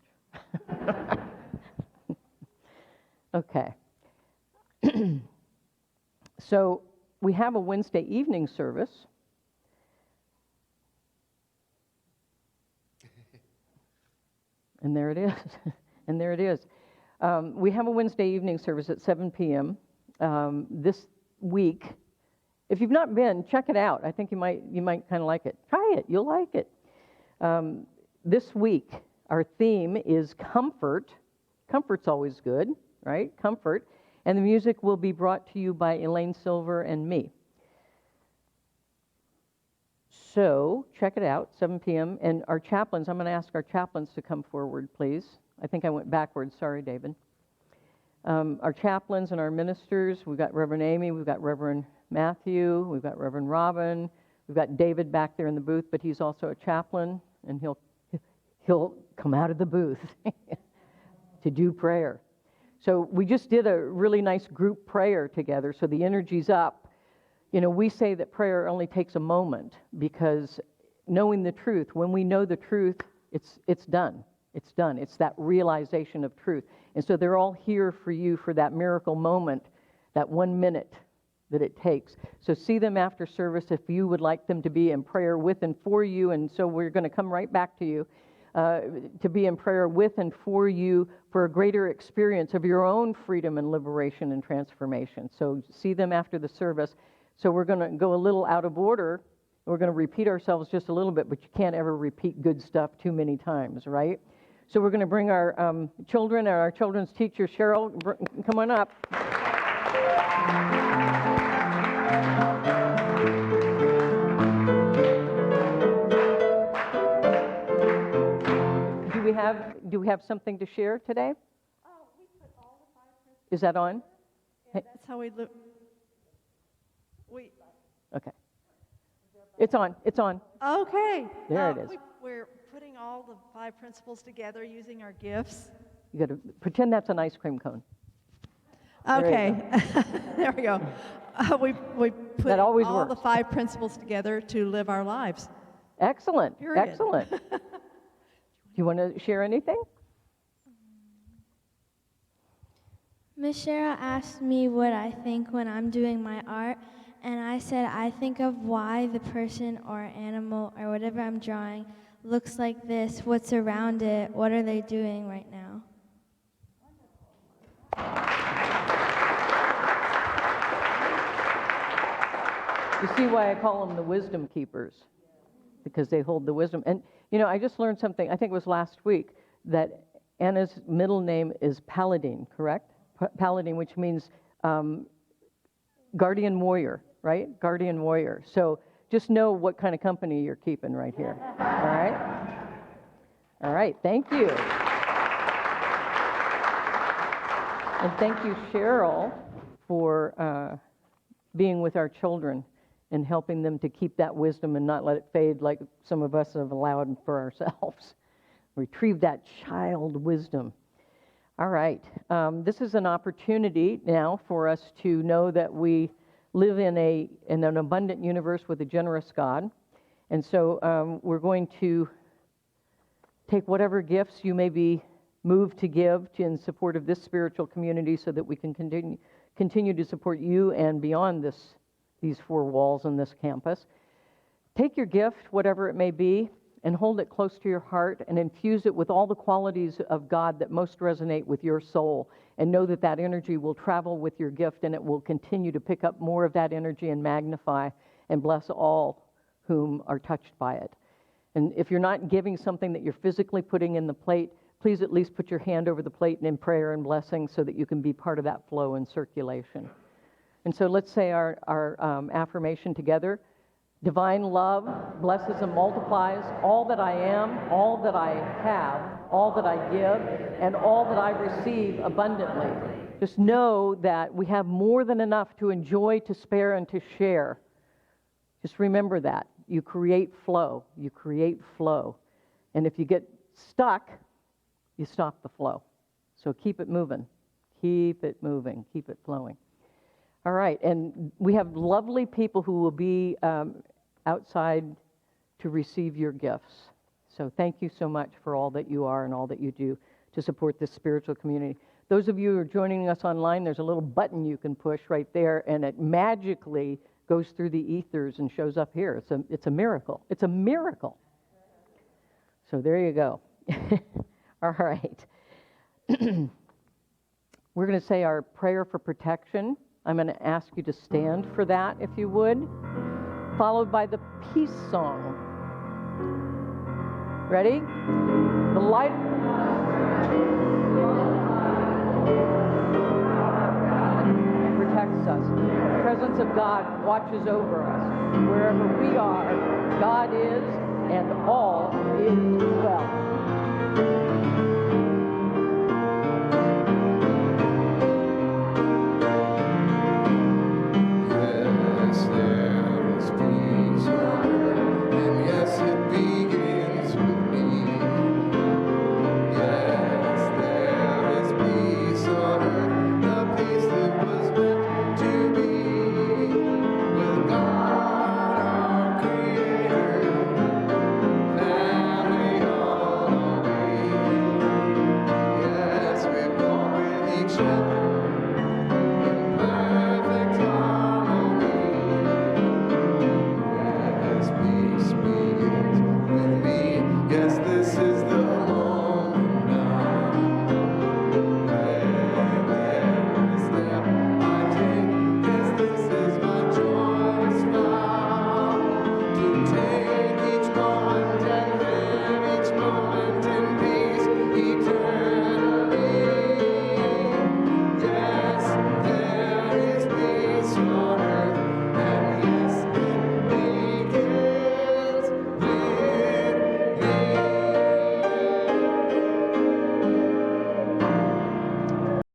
Okay. So we have a Wednesday evening service. And there it is. And there it is. We have a Wednesday evening service at 7 p.m. This week. If you've not been, check it out. I think you might kind of like it. Try it. You'll like it. This week, our theme is comfort. Comfort's always good, right? Comfort. And the music will be brought to you by Elaine Silver and me. So check it out, 7 p.m. And our chaplains, I'm going to ask our chaplains to come forward, please. I think I went backwards. Sorry, David. Our chaplains and our ministers, we've got Reverend Amy, we've got Reverend Matthew, we've got Reverend Robin, we've got David back there in the booth, but he's also a chaplain, and he'll come out of the booth to do prayer. So we just did a really nice group prayer together, so the energy's up. You know, we say that prayer only takes a moment because knowing the truth, when we know the truth, it's done. It's done. It's that realization of truth. And so they're all here for you for that miracle moment, that 1 minute that it takes. So see them after service if you would like them to be in prayer with and for you. And so we're going to come right back to you to be in prayer with and for you for a greater experience of your own freedom and liberation and transformation. So see them after the service. So we're going to go a little out of order. We're going to repeat ourselves just a little bit, but you can't ever repeat good stuff too many times, right? So we're going to bring our children and our children's teacher, Cheryl, come on up. Do we have something to share today? Oh, we put all the 5 principles. Is that on? That's how we look. Okay. It's on. It's on. Okay. There it is. We're putting all the 5 principles together using our gifts. You got to pretend that's an ice cream cone. Okay. There we go. We put That always all works. the 5 principles together to live our lives. Excellent. Period. Excellent. Do you want to share anything? Miss Cheryl asked me what I think when I'm doing my art, and I said I think of why the person or animal or whatever I'm drawing looks like this, what's around it, what are they doing right now. You see why I call them the wisdom keepers, because they hold the wisdom. And, you know, I just learned something, I think it was last week, that Anna's middle name is Paladin, correct? Paladin, which means guardian warrior, right? Guardian warrior. So just know what kind of company you're keeping right here. All right? All right, thank you. And thank you, Cheryl, for being with our children and helping them to keep that wisdom and not let it fade like some of us have allowed for ourselves. Retrieve that child wisdom. All right. This is an opportunity now for us to know that we live in an abundant universe with a generous God. And so we're going to take whatever gifts you may be moved to give in support of this spiritual community so that we can continue to support you and beyond these 4 walls on this campus. Take your gift, whatever it may be, and hold it close to your heart and infuse it with all the qualities of God that most resonate with your soul and know that that energy will travel with your gift, and it will continue to pick up more of that energy and magnify and bless all whom are touched by it. And if you're not giving something that you're physically putting in the plate, please at least put your hand over the plate and in prayer and blessing so that you can be part of that flow and circulation. And so let's say our affirmation together. Divine love blesses and multiplies all that I am, all that I have, all that I give, and all that I receive abundantly. Just know that we have more than enough to enjoy, to spare, and to share. Just remember that. You create flow. You create flow. And if you get stuck, you stop the flow. So keep it moving. Keep it moving. Keep it flowing. All right. And we have lovely people who will be outside to receive your gifts. So thank you so much for all that you are and all that you do to support this spiritual community. Those of you who are joining us online, there's a little button you can push right there, and it magically goes through the ethers and shows up here. It's a miracle. It's a miracle. So there you go. All right. We're going to say our prayer for protection. I'm going to ask you to stand for that, if you would, followed by the peace song. Ready? The light protects us. The presence of God watches over us. Wherever we are, God is, and all is well.